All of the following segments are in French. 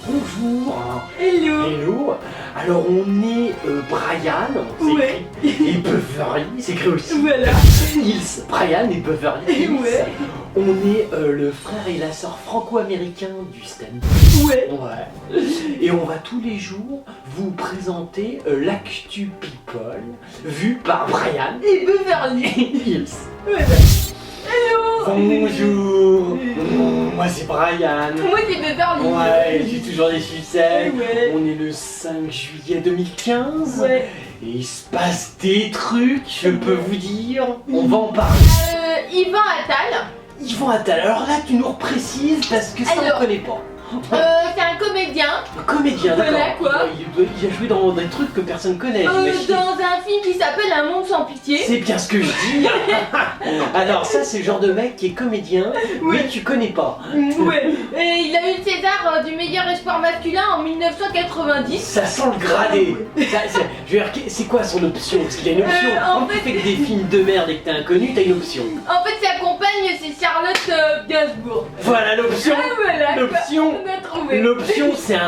Bonjour. Hello. Hello. Alors on est Brian, c'est Ouais. écrit, et Beverly, c'est écrit aussi. Voilà. Hills, Brian et Beverly Hills. Ouais. On est le frère et la sœur franco-américain du stand. Ouais. Ouais. Et on va tous les jours vous présenter l'actu people vu par Brian Et Beverly. Hills. Voilà. Hello. Bonjour. Moi c'est Brian. Moi c'est Beverly. Ouais, j'ai toujours des succès. Ouais. On est le 5 juillet 2015. Ouais. Et il se passe des trucs, je peux vous dire. On va en parler. Yvan Attal. Yvan Attal, alors là tu nous reprécises parce que ça Alors, on connaît pas. C'est un comédien. Un comédien, d'accord. Voilà, quoi. Il a joué dans des trucs que personne connaît. j'imagine. Dans un film qui s'appelle Un monde sans pitié. C'est bien ce que je dis. Alors ça c'est le genre de mec qui est comédien, mais tu connais pas. Ouais. Et il a eu le César du meilleur espoir masculin en 1990. Ça sent le gradé. Je veux dire, c'est quoi son option? Parce qu'il y a une option. en Quand tu fait- fais que des films de merde et que t'es inconnu, t'as une option. En fait, sa compagne, c'est Charlotte Gainsbourg. Voilà l'option. Voilà. L'option. On a trouvé. L'option, c'est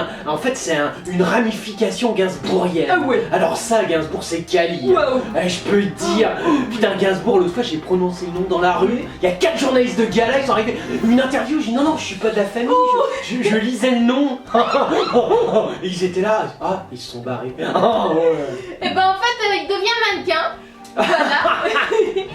une ramification gainsbourgienne. Ah ouais. Alors ça, Gainsbourg, c'est Cali. Waouh. Je peux te dire, putain Gainsbourg, l'autre fois j'ai prononcé le nom dans la rue, il y a 4 journalistes de gala, ils sont arrivés, une interview, j'ai dit non, je suis pas de la famille, je lisais le nom. Et ils étaient là, ah, ils se sont barrés. Et ben en fait, il devient mannequin. Voilà.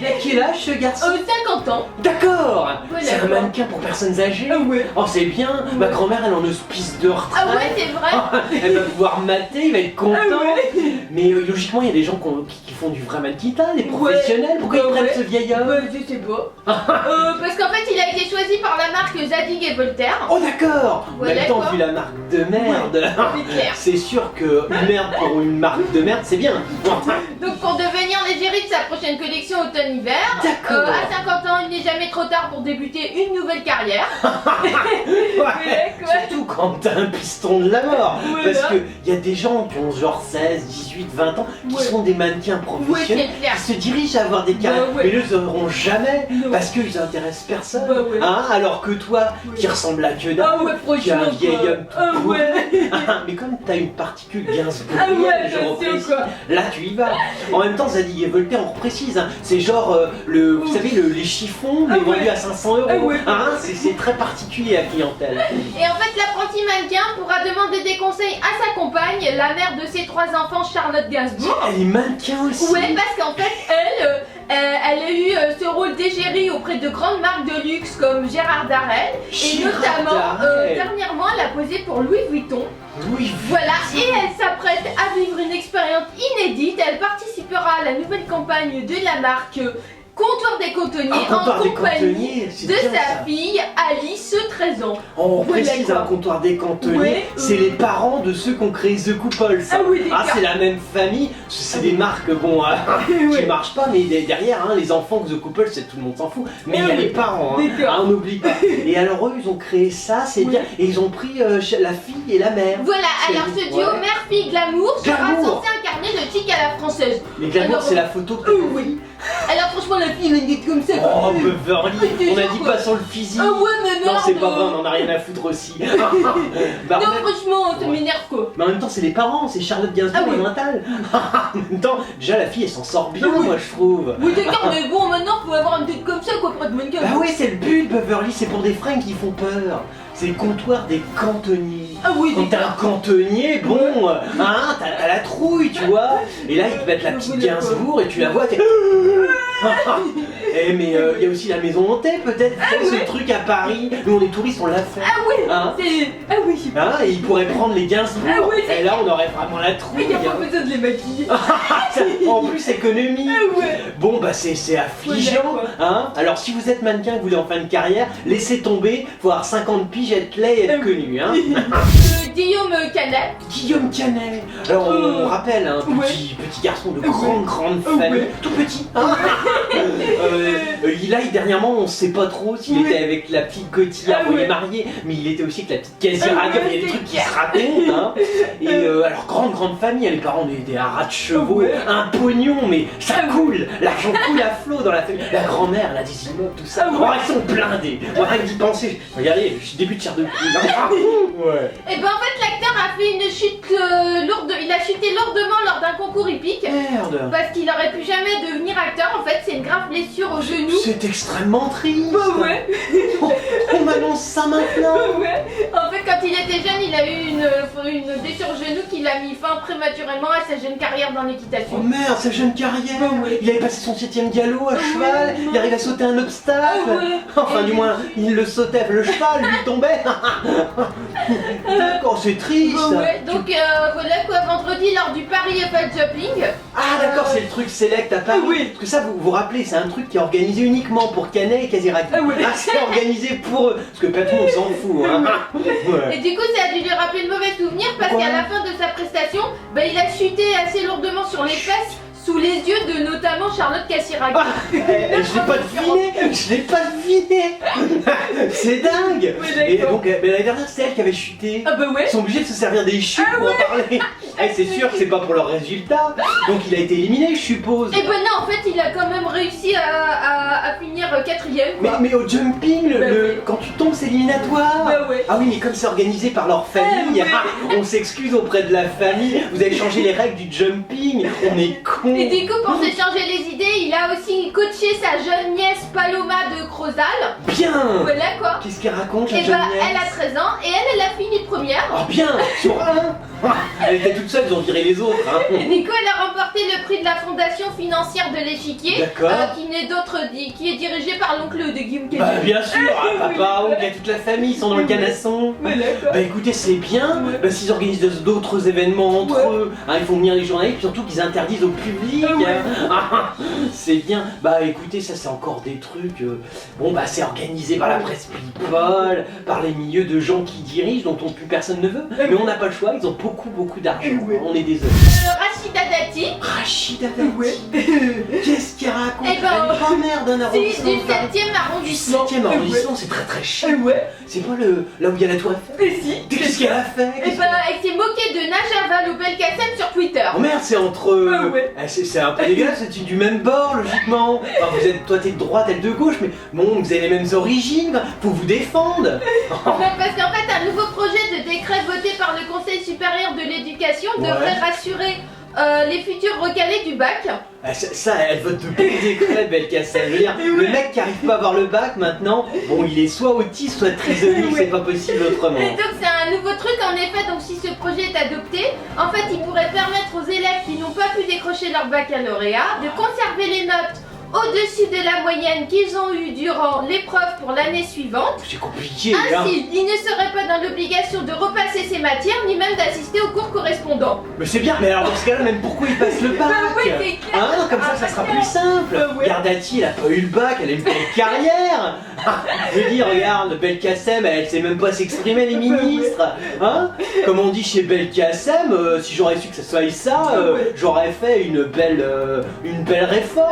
Il a quel âge ce garçon? 50 ans. D'accord. Voilà. C'est un mannequin pour personnes âgées. Ouais. Oh c'est bien, ma Ouais. grand-mère elle est en hospice de retraite. Ah ouais, c'est vrai. Elle va pouvoir mater, il va être content. Ah ouais. Mais logiquement, il y a des gens qui font du vrai mannequin, des professionnels. Pourquoi Bah ils prennent ouais. ce vieil homme? Je sais pas. Parce qu'en fait, il a été choisi par la marque Zadig et Voltaire. Oh d'accord. En Voilà, même temps, quoi. vu la marque de merde, C'est clair. c'est sûr que une merde pour une marque de merde, c'est bien. Donc pour devenir l'égérie de sa prochaine collection automne-hiver, D'accord. à 50 ans, il n'est jamais trop tard pour débuter une nouvelle carrière. Ouais. quoi. Surtout quand t'as un piston de la mort. Voilà. Parce qu'il y a des gens qui ont genre 16, 18, 20 ans qui Ouais. sont des mannequins Ouais, professionnels. c'est clair. Qui se dirigent à avoir des carrières, Bah ouais. mais eux ils n'auront jamais Non. parce qu'ils intéressent personne. Bah ouais. Hein, alors que toi, Ouais. qui ressemble à que dalle, Ah ouais, tu es un franchement. vieil quoi. homme tout Ah pourri. ouais. Mais comme t'as une particule Gainsbourg, Ah ouais, je bien sûr, reprécise, quoi. là tu y vas. En même temps, Zadig et Voltaire, on reprécise, hein, c'est genre vous savez, les chiffons, mais Ah ouais. vendus à 500 euros. Ah ouais. Hein, c'est très particulier à clientèle. Et en fait, l'apprenti mannequin pourra demander des conseils à sa compagne, la mère de ses 3 enfants, Charlotte Gainsbourg. Elle est mannequin aussi. Ouais, parce qu'en fait, elle a eu ce rôle d'égérie auprès de grandes marques de luxe comme Gérard Darel. Et Gérard notamment, Darel. dernièrement, elle a posé pour Louis Vuitton. Oui, Voilà, et elle s'apprête à vivre une expérience inédite. Elle participera à la nouvelle campagne de la marque Comptoir des Cotonniers un comptoir en des compagnie cantonniers, c'est de bien sa ça. fille Alice, 13 ans. On Voilà, précise quoi. un comptoir des cantonniers, Ouais, c'est les parents de ceux qui ont créé The Couples. Ah oui, d'accord. c'est la même famille, c'est des marques bon qui Ouais. marchent pas, mais derrière hein, les enfants de The Couples, c'est tout le monde s'en fout. Mais il y a Ah oui, les parents, hein. d'accord. Ah, on n'oublie pas. Et alors eux, ils ont créé ça, c'est Oui. bien. Et ils ont pris la fille et la mère. Voilà, C'est- alors ce duo ouais. mère-fille glamour sera Glamour. censé incarner le chic à la française. Les glamour, Alors, c'est la photo que oui. Alors franchement, la fille, elle est comme ça. Oh, Beverly, Mais on a toujours, dit quoi. pas sur le physique. Ah ouais, mais Non, merde. c'est pas vrai, on en a rien à foutre aussi. Bah, Non, en même- franchement, ça Ouais. m'énerve quoi. Mais en même temps, c'est les parents, c'est Charlotte Gainsbourg Ah oui. et Mental. En même temps, déjà la fille elle s'en sort bien, Ah oui. moi je trouve. Oui, d'accord, mais bon, maintenant, faut avoir une tête comme ça, quoi, près de mannequin. Bah oui, c'est le but, Beverly, c'est pour des fringues qui font peur. C'est le comptoir des cantonniers. Ah oui, Quand t'es un cantonnier, bon, hein, t'as la trouille, tu vois. Et là, ils te mettent la petite Oui, d'accord. Gainsbourg et tu la vois, t'es. Eh, mais il y a aussi la maison hantée, peut-être. Tu sais, oui. ce truc à Paris. Nous, on est touristes, on l'a fait. Ah oui, Hein c'est... Ah oui. Hein, et ils pourraient prendre les Gainsbourg. Ah oui, c'est- Et là, on aurait vraiment la trouille. Il y a pas hein. besoin de les maquiller. En plus, économie. Ah ouais. Bon, bah c'est affligeant. Ouais, Hein. Alors, si vous êtes mannequin, que vous voulez en fin de carrière, laissez tomber. Faut avoir 50 piges, être laid et être connu. Hein. Guillaume Canet. Guillaume Canet. Alors, on rappelle, un Ouais. petit garçon de Ouais. grande Ouais. famille, tout petit. Hein. Là, dernièrement, on sait pas trop s'il Ouais. était avec la petite Cotillard, Ah bon, il est ouais. marié, mais il était aussi avec la petite Cassie Ah Radio. ouais, Il y a des c'est trucs qui clair. se racontent. Hein. Et alors, grande famille, les parents des haras de chevaux, Ouais. un pognon, mais ça Ah ouais. coule, l'argent coule à flot dans la famille. La grand-mère, elle a des immeubles, tout ça. Ah ouais. Oh, ils sont blindés. Moi, rien que d'y penser, regardez, je suis début de chair de poule. Ouais. Et ben en fait, chuté lourdement lors d'un concours hippique. Merde. Parce qu'il aurait pu jamais devenir acteur. En fait, c'est une grave blessure au genou. C'est extrêmement triste. Bah ouais. On m'annonce ça maintenant. Ouais. En fait, quand il était jeune, il a eu une blessure au genou qui l'a mis fin prématurément à sa jeune carrière dans Oh l'équitation. merde, sa jeune carrière. Ouais. Il avait passé son 7ème galop à cheval. Il arrive à sauter un obstacle. Ouais. Enfin, du moins, il le sautait, le cheval lui tombait. D'accord, c'est triste. Ouais. Donc voilà quoi, vendredi lors du Paris Eiffel Jumping. Ah d'accord, c'est le truc select à Paris. Oui. Parce que ça, vous vous rappelez, c'est un truc qui est organisé uniquement pour Canet et Casiraghi. Oui. Ah, c'est organisé pour eux. Parce que Patron, on s'en fout. Hein. Ouais. Et du coup, ça a dû lui rappeler de mauvais souvenirs parce Pourquoi qu'à la fin de sa prestation, bah, il a chuté assez lourdement sur les fesses sous les yeux de notamment Charlotte Casiraghi. Ah, je l'ai pas deviné. Je l'ai pas deviné. C'est dingue. Oui, Et d'accord. donc, l'année dernière, c'est elle qui avait chuté. Ah bah ouais. Ils sont obligés de se servir des chutes pour en parler. Eh, c'est sûr que c'est pas pour leur résultat. Donc il a été éliminé, je suppose. Et ben non, en fait, il a quand même réussi à finir 4ème. Mais au jumping, Bah oui. quand tu tombes, c'est éliminatoire. Bah ouais. Ah oui, mais comme c'est organisé par leur famille, Ah on s'excuse auprès de la famille. Vous avez changé les règles du jumping. On est con. Et du coup, pour se changer les idées, il a aussi coaché sa jeune nièce Paloma de Crozal. Bien. Voilà quoi. Qu'est-ce qu'elle raconte, la Et jeune bah, nièce elle a 13 ans et elle a fini première. Oh bien, sur un. Elle était toute seule, ils ont viré les autres. Hein. Et du coup, elle a remporté le prix de la Fondation financière de l'échiquier, D'accord. qui est dirigée par l'oncle de Guillaume Bah Canet. bien sûr, papa, oncle, il y a toute la famille, ils sont dans le canasson. Voilà quoi. Bah écoutez, c'est bien, Ouais. bah, s'ils organisent d'autres événements entre Ouais. eux, hein, ils font venir les journalistes, surtout qu'ils interdisent au public. Ouais. Ah, c'est bien. Bah écoutez, ça c'est encore des trucs. Bon bah c'est organisé par la presse people, par les milieux de gens qui dirigent, dont plus personne ne veut. Mais on n'a pas le choix, ils ont beaucoup d'argent. Ouais. On est désolé. Rachida Dati, Rachida Dati. Qu'est-ce qu'il raconte? Eh ben, Elle est grand-mère d'un du arrondissement. 7ème arrondissement. 7ème arrondissement, c'est très cher. Ouais. C'est pas là où il y a la tour Eiffel? Et si. Qu'est-ce qu'elle a fait? Et bah, elle s'est moquée de Najava ou Belkacem sur Twitter. Oh merde, c'est entre. Ouais. C'est un peu dégueulasse, c'est du même bord, logiquement. Enfin, toi t'es de droite, elle de gauche, mais bon, vous avez les mêmes origines, faut vous défendre. Non, parce qu'en fait, un nouveau projet de décret voté par le Conseil supérieur de l'éducation Ouais. devrait rassurer les futurs recalés du bac. Ça, elle vote de bons décrets, Belkacem. Je veux dire, le mec qui arrive pas à avoir le bac maintenant, bon, il est soit autiste, soit trisomique, c'est pas possible autrement. Et donc c'est un nouveau truc en effet, donc si ce projet est adopté, en fait il pourrait permettre aux élèves qui n'ont pas pu décrocher leur baccalauréat de conserver les notes au-dessus de la moyenne qu'ils ont eue durant l'épreuve pour l'année suivante. C'est compliqué, hein. Ainsi, ils ne seraient pas dans l'obligation de repasser ces matières ni même d'assister aux cours correspondants. Mais c'est bien, mais alors dans ce cas-là, même pourquoi il passe le bac? oui, c'est clair. Hein, comme ça sera plus simple. Ouais. Gardati, elle a pas eu le bac, elle a une belle carrière. Je veux dire, regarde, Belkacem, elle sait même pas s'exprimer, les ministres. Hein? Comme on dit chez Belkacem, si j'aurais su que ça soit ça, j'aurais fait une belle réforme.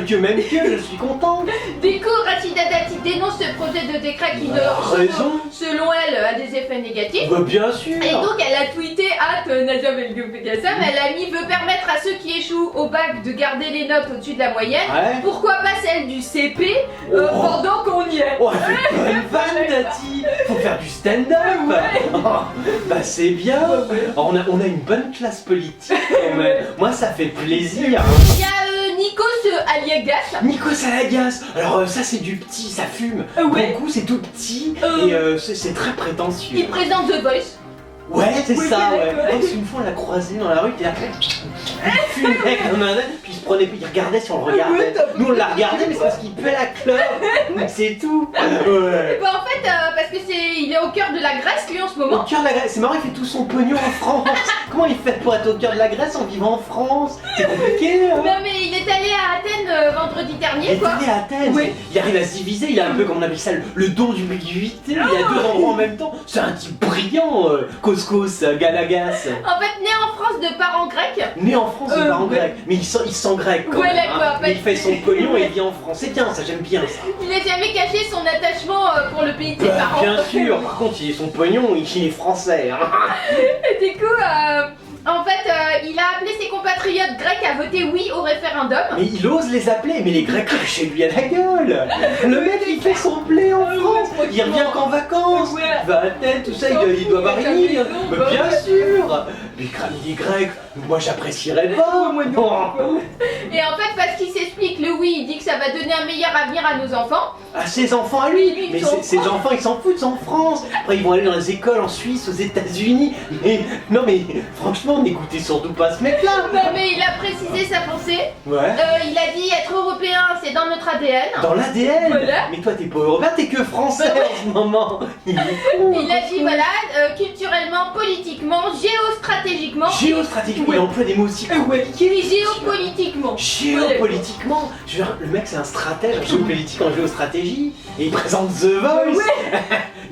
Que même que, je suis content. Du coup, Rachida Dati dénonce ce projet de décret qui, raison. selon elle, a des effets négatifs. Bah, bien sûr. Et donc elle a tweeté Nadia Belkacem, elle a mis veut permettre à ceux qui échouent au bac de garder les notes au-dessus de la moyenne. Ouais. Pourquoi pas celle du CP pendant qu'on y est. Oh, elle fait bonne vanne, Dati. Faut faire du stand-up. Oh, bah c'est bien. Oh, on a une bonne classe politique quand même. Moi ça fait plaisir. Il y a Nikos Aliagas. Nikos Aliagas. Alors ça c'est du petit, ça fume. Ouais. Beaucoup c'est tout petit et c'est très prétentieux. Il présente The Voice. Ouais, c'est Oui, ça, c'est ouais. d'accord. Parce qu'une fois on l'a croisé dans la rue, il fumait comme un âne, puis il se prenait, il regardait si on le regardait. Ouais, t'as- Nous on l'a regardé, mais c'est parce qu'il puait la clope. C'est tout. Ouais. Bah en fait, parce que il est au cœur de la Grèce lui en ce Au moment. cœur de la Grèce, c'est marrant, il fait tout son pognon en France. Comment il fait pour être au cœur de la Grèce en vivant en France? C'est compliqué, hein. Non mais il est allé à Athènes vendredi Il dernier est quoi. allé à Athènes, Oui. il arrive à se diviser, il a un peu comme on appelle ça le don d'ubiquité, il y a deux endroits en même temps. C'est un type brillant, Couscous, Galagas. En fait, né en France de parents grecs. Né en France, il parle ouais. grec, mais il sent grec quand Ouais, même. d'accord, Mais il fait son pognon et il vit en France. C'est bien, ça j'aime bien ça. Il n'a jamais caché son attachement pour le pays de ses Bah, parents. bien sûr, par contre, il est son pognon, il est français. Hein. Et du coup, en fait, il a appelé ses compatriotes compatriotes grecs a voté oui au référendum. Mais il ose les appeler, mais les Grecs crachent chez lui à la gueule. Le mec il fait son blé en France, il revient qu'en vacances, Ouais. il va à Athènes, tout ça, il doit avoir une île. Mais bien sûr. Mais crâne les Grecs, moi j'apprécierais pas. Moi non. Et en fait, parce qu'il s'explique, le oui, il dit que ça va donner un meilleur avenir à nos enfants. À ses enfants à lui, Lui, mais ils sont en ses France. enfants ils s'en foutent, ils sont en France. Après ils vont aller dans les écoles en Suisse, aux États-Unis. Mais non mais franchement, n'écoutez surtout pas ce mec-là. Non, mais il a précisé sa pensée. Ouais. Il a dit être européen, c'est dans notre ADN. Dans l'ADN. Voilà. Mais toi t'es pas européen, t'es que français en ce moment. Il est con. Il a dit voilà, culturellement, politiquement, géostratégiquement. Géostratégiquement, Ouais. il emploie des mots aussi compliqués. Oui, géopolitiquement. Géopolitiquement, je veux dire, le mec c'est un stratège en géopolitique, en géostratégie, et il présente The Voice.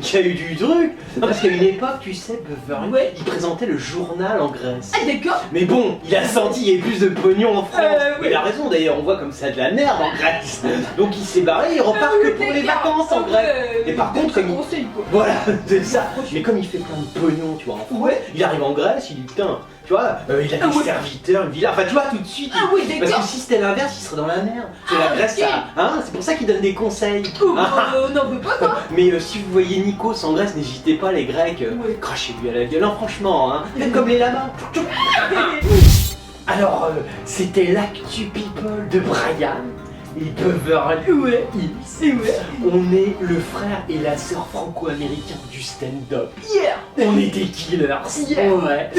Il y a eu du truc. Non, parce qu'à une époque, tu sais, Beverly, Ouais. il présentait le journal en Grèce. Ah, d'accord. Mais bon, il a senti qu'il y avait plus de pognon en France. Ouais. Il a raison d'ailleurs, on voit comme ça de la merde en Grèce. Donc il s'est barré, il repart que pour les vacances en Grèce. Et par contre, comme il... conseil quoi. Voilà, c'est ça. Mais comme il fait plein de pognon, tu vois, en France, Ouais. il arrive en Grèce, il dit putain, tu vois, il a des ouais. serviteurs, une villa. Enfin, tu vois, tout de suite. Ah oui, Parce d'accord. que si c'était l'inverse, il serait dans la merde. C'est Ah, la Grèce, ok. ça. Hein, c'est pour ça qu'il donne des conseils. Oh, Ah. on n'en veut pas quoi. Mais si vous voyez Nikos en Grèce, n'hésitez pas, les Grecs, Ouais. crachez-lui à la gueule. Non, franchement, hein, faites comme les lamas. Alors, c'était l'actu people de Brian et Beverly Hills. On est le frère et la sœur franco-américains du stand-up. Yeah. On est des killers. Yeah. Ouais.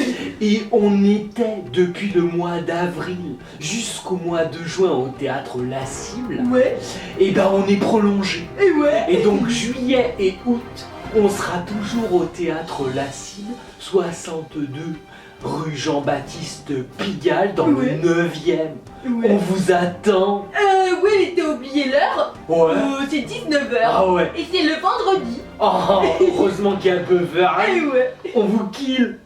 Et on était depuis le mois d'avril jusqu'au mois de juin au théâtre La Cible. Ouais. Et ben on est prolongé. Et ouais. Et donc juillet et août, on sera toujours au théâtre La Cible, 62 rue Jean-Baptiste Pigalle dans Ouais. le 9e. On Ouais. vous attend. Ouais, mais t'as oublié l'heure. Ouais. C'est 19h. Ah ouais. Et c'est le vendredi. Oh, heureusement qu'il y a Beverly. Ouais. On vous kill.